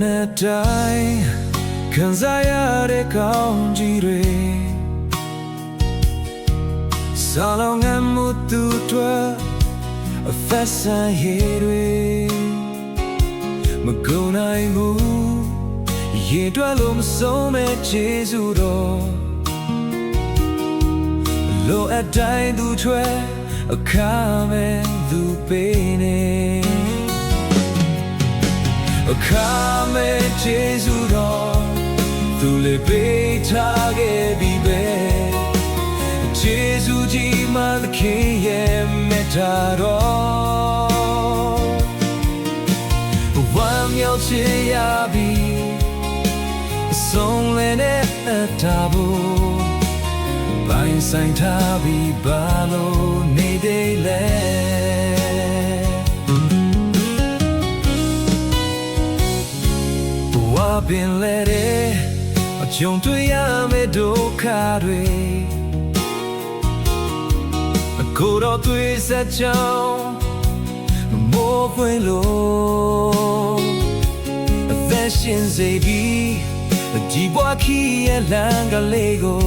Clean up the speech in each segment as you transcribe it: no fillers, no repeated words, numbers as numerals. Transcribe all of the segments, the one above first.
နဲ့တိုင်းခံစားရတဲ့ကောင်းကြီးတွေစာလုံးငတ်မှုသူတွေအဖက်ဆန်ရည်တွေမကုန်နိုင်ဘူးရေတွက်လို့မဆုံးမဲ့ခြေစွတော်လိုအပ်တိုင်းသူထွဲအခါမဲ့သူပေးနေအခါမဲ့ခြေစွတော်သူလေးပေးထားခဲ့ပြီပဲခြေစွကြီးမှသခင်ရဲ့မေတ္တာတော်ဝမ်းမြောက်ချင်ရပြီဆုံးလည်းနဲ့တာဘူးပိုင်ဆိုင်ထားပြီးဘာလို့နေသေးလဲဘဝပင်လဲတဲ့အကြုံတွေ့ရမယ့်ဒုက္ခတွေအခုတော့တွေ့စကြောင်းမိုးပွင့်လို့အသက်ရှင်စေပြီးဒီဘဝခီးရဲ့လမ်းကလေးကို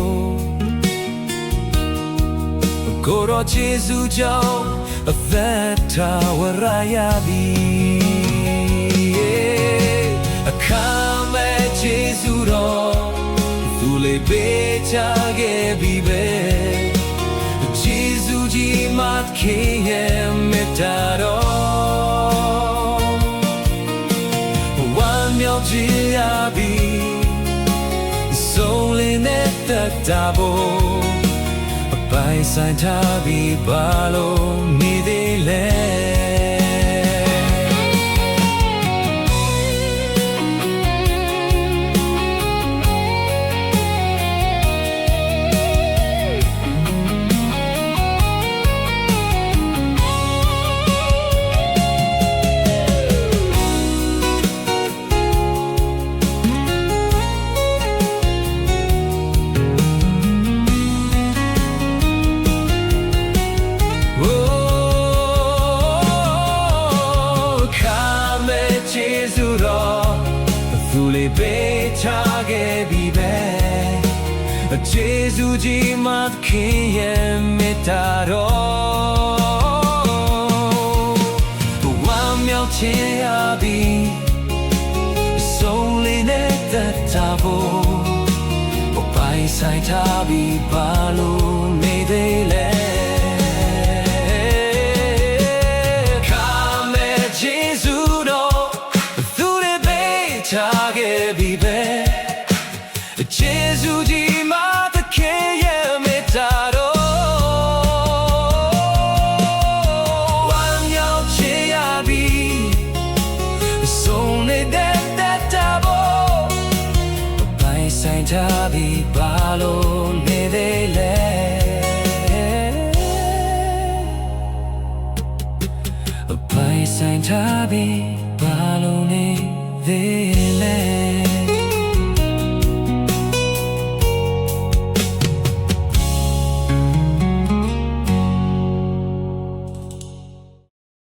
ကိုယ်တော်ယေရှုကြောင့်အသက်ထာဝရရပြီအခါမဲ့ယေရှုတော်သူလေးပေးချခဲ့ပြီပဲယေရှုကြီးမခင်ရဲ့မေတ္တာတော်ဝမ်းမြောက်ချင်ရပြီဆုံးလေးနဲ့သက်တာဖို့အပိုင်ဆိုင်ထားပြီးဘာလို့နေသေးလဲသူလေးပေးချခဲ့ပြီပဲယေရှုကြီးမခင်ရဲ့မေတ္တာတော်ဝမ်းမြောက်ချင်ရပြီဆုံးလေးနဲ့သက်သာဖို့ပိုင်ဆိုင်ထားပြီးဘာလို့နေသေးလဲထားခဲ့ပြီပဲယေရှုကြီးမသခင်ရဲ့မေတ္တာတော်ဝမ်းမြောက်ချင်ရပြီဆုံးနေတဲ့သက်တာဖို့ပိုင်ဆိုင်ထားပြီးဘာလို့နေသေးလဲပိုင်ဆိုင်ထားပြီးဘာလို့နေသေးလဲ